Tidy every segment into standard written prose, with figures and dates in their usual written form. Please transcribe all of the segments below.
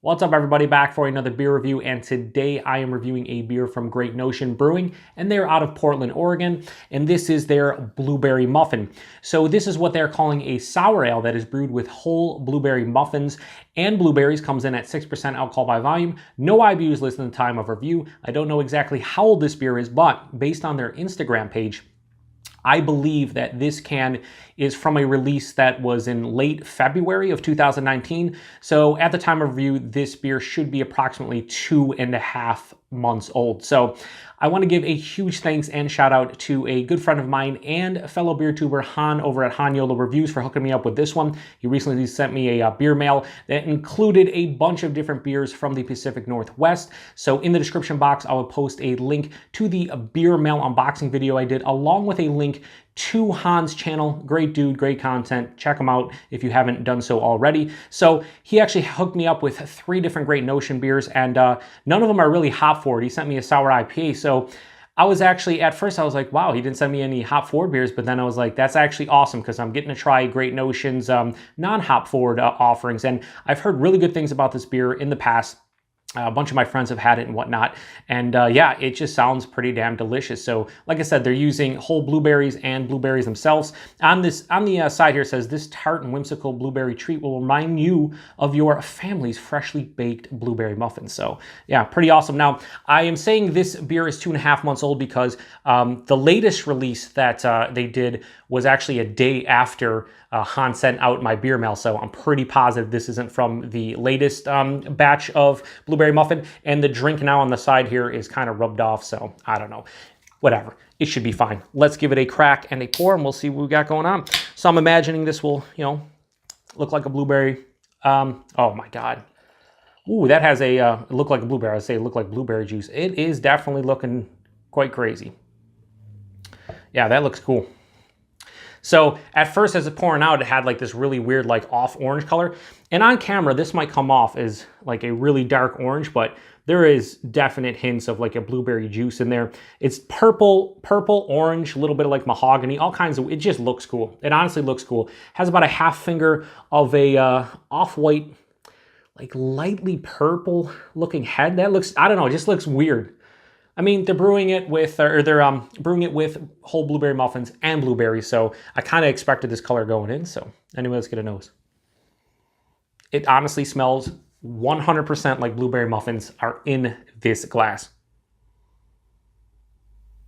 What's up, everybody? Back for another beer review, and today I am reviewing a beer from Great Notion Brewing, and they're out of Portland, Oregon, and this is their Blueberry Muffin. So this is what they're calling a sour ale that is brewed with whole blueberry muffins and blueberries, comes in at 6% alcohol by volume. No IBUs listed in the time of review. I don't know exactly how old this beer is, but based on their Instagram page, I believe that this can is from a release that was in late February of 2019. So at the time of review, this beer should be approximately 2.5 months old. So I want to give a huge thanks and shout out to a good friend of mine and fellow beer tuber Han over at Han Yolo Reviews for hooking me up with this one. He recently sent me a beer mail that included a bunch of different beers from the Pacific Northwest. So in the description box, I will post a link to the beer mail unboxing video I did, along with a link to Han's channel. Great dude, great content. Check him out if you haven't done so already. So he actually hooked me up with 3 different Great Notion beers, and none of them are really hop forward. He sent me a sour IPA, so I was actually, at first I was like, wow, he didn't send me any hop forward beers, but then I was like, that's actually awesome because I'm getting to try Great Notion's non-hop forward offerings, and I've heard really good things about this beer in the past. A bunch of my friends have had it and whatnot, and yeah, it just sounds pretty damn delicious. So like I said, they're using whole blueberries and blueberries themselves. On the side here, it says this tart and whimsical blueberry treat will remind you of your family's freshly baked blueberry muffins. So yeah, pretty awesome. Now, I am saying this beer is 2.5 months old because the latest release that they did was actually a day after Han sent out my beer mail, so I'm pretty positive this isn't from the latest batch of Blueberry Muffin, and the drink now on the side here is kind of rubbed off, so I don't know. Whatever. It should be fine. Let's give it a crack and a pour, and we'll see what we got going on. So I'm imagining this will, look like a blueberry. Oh my God. Ooh, that has a, look like a blueberry. I'd say it looked like blueberry juice. It is definitely looking quite crazy. Yeah, that looks cool. So at first, as it's pouring out, it had like this really weird, like off orange color. And on camera, this might come off as like a really dark orange, but there is definite hints of like a blueberry juice in there. It's purple, orange, a little bit of like mahogany, all kinds of, it just looks cool. It honestly looks cool. Has about a half finger of a off-white, like lightly purple looking head. That looks, I don't know, it just looks weird. I mean, they're brewing it with, or they're brewing it with whole blueberry muffins and blueberries, so I kind of expected this color going in. So anyway, let's get a nose. It honestly smells 100% like blueberry muffins are in this glass.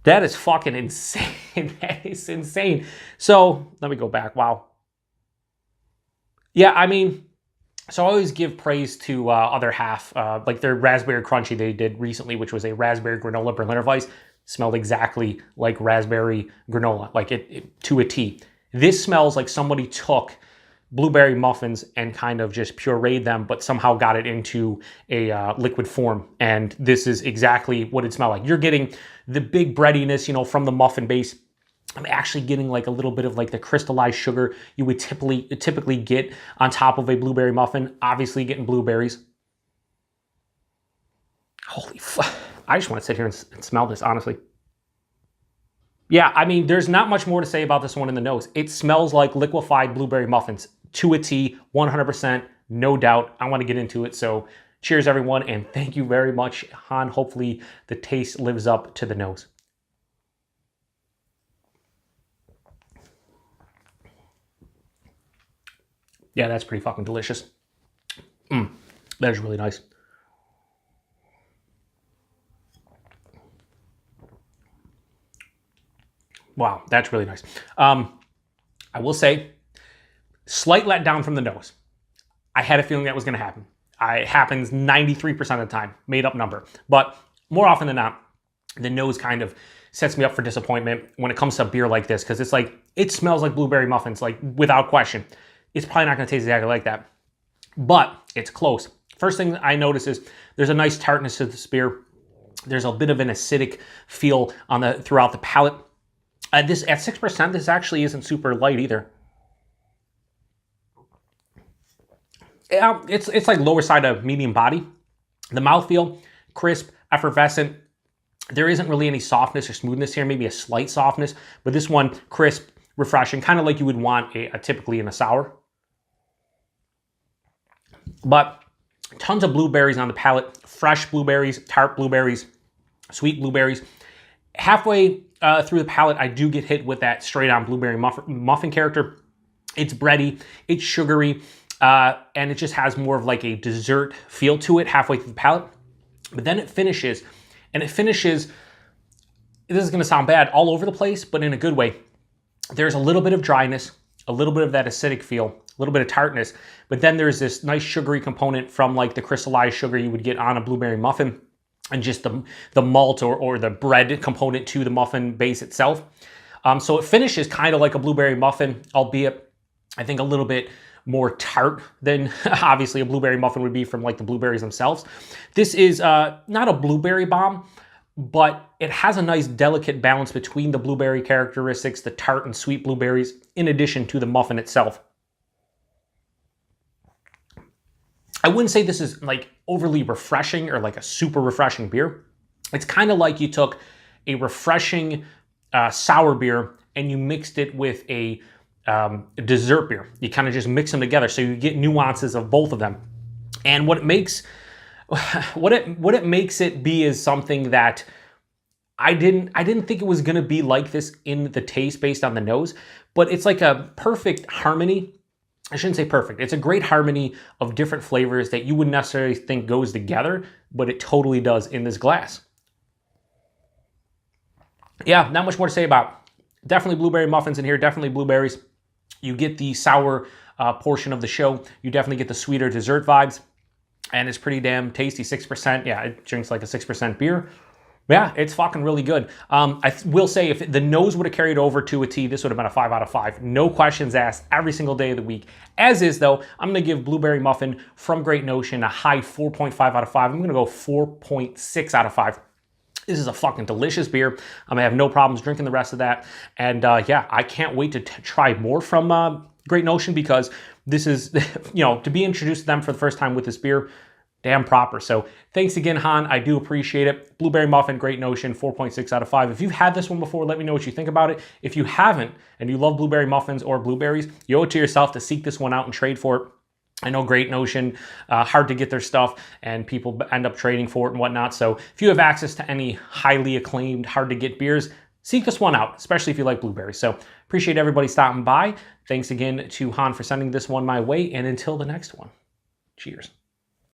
That is fucking insane. That is insane. So let me go back. Wow. Yeah, I mean, so I always give praise to other half, like their raspberry crunchy they did recently, which was a raspberry granola Berliner Weiss. Smelled exactly like raspberry granola, like it to a T. This smells like somebody took blueberry muffins and kind of just pureed them, but somehow got it into a liquid form. And this is exactly what it smelled like. You're getting the big breadiness, from the muffin base. I'm actually getting like a little bit of like the crystallized sugar you would typically get on top of a blueberry muffin. Obviously getting blueberries. Holy fuck. I just want to sit here and smell this, honestly. Yeah, I mean, there's not much more to say about this one in the nose. It smells like liquefied blueberry muffins to a T, 100%, no doubt. I want to get into it. So cheers, everyone. And thank you very much, Han. Hopefully the taste lives up to the nose. Yeah, that's pretty fucking delicious. That is really nice. Wow, that's really nice. I will say, slight letdown from the nose. I had a feeling that was going to happen. It happens 93% of the time, made up number. But more often than not, the nose kind of sets me up for disappointment when it comes to a beer like this, because it's like, it smells like blueberry muffins, like without question. It's probably not going to taste exactly like that, but it's close. First thing I notice is there's a nice tartness to this beer. There's a bit of an acidic feel on throughout the palate. This at 6%, this actually isn't super light either. It's like lower side of medium body. The mouthfeel, crisp, effervescent. There isn't really any softness or smoothness here, maybe a slight softness, but this one, crisp, refreshing, kind of like you would want typically in a sour. But Tons of blueberries on the palate, fresh blueberries, tart blueberries, sweet blueberries. Halfway through the palate, I do get hit with that straight on blueberry muffin character. It's bready, it's sugary, and it just has more of like a dessert feel to it halfway through the palate. But then it finishes, this is gonna sound bad, all over the place, but in a good way. There's a little bit of dryness, a little bit of that acidic feel, a little bit of tartness, but then there's this nice sugary component from like the crystallized sugar you would get on a blueberry muffin, and just the malt or the bread component to the muffin base itself. So it finishes kind of like a blueberry muffin, albeit I think a little bit more tart than obviously a blueberry muffin would be from like the blueberries themselves. This is not a blueberry bomb, but it has a nice delicate balance between the blueberry characteristics, the tart and sweet blueberries, in addition to the muffin itself. I wouldn't say this is like overly refreshing or like a super refreshing beer. It's kind of like you took a refreshing sour beer and you mixed it with a dessert beer. You kind of just mix them together so you get nuances of both of them. And what it makes it be is something that I didn't think it was going to be like this in the taste based on the nose, but it's like a perfect harmony. I shouldn't say perfect. It's a great harmony of different flavors that you wouldn't necessarily think goes together, but it totally does in this glass. Yeah, not much more to say about. Definitely blueberry muffins in here, definitely blueberries. You get the sour portion of the show. You definitely get the sweeter dessert vibes, and it's pretty damn tasty, 6%. Yeah, it drinks like a 6% beer. Yeah, it's fucking really good. I will say if the nose would have carried over to a T, this would have been a 5 out of 5. No questions asked every single day of the week. As is though, I'm gonna give Blueberry Muffin from Great Notion a high 4.5 out of 5. I'm gonna go 4.6 out of 5. This is a fucking delicious beer. I'm gonna have no problems drinking the rest of that. And yeah, I can't wait to try more from Great Notion, because this is, you know, to be introduced to them for the first time with this beer, damn proper. So thanks again, Han. I do appreciate it. Blueberry Muffin, Great Notion, 4.6 out of 5. If you've had this one before, let me know what you think about it. If you haven't, and you love blueberry muffins or blueberries, you owe it to yourself to seek this one out and trade for it. I know Great Notion, hard to get their stuff, and people end up trading for it and whatnot. So if you have access to any highly acclaimed, hard to get beers, seek this one out, especially if you like blueberries. So appreciate everybody stopping by. Thanks again to Han for sending this one my way, and until the next one, cheers.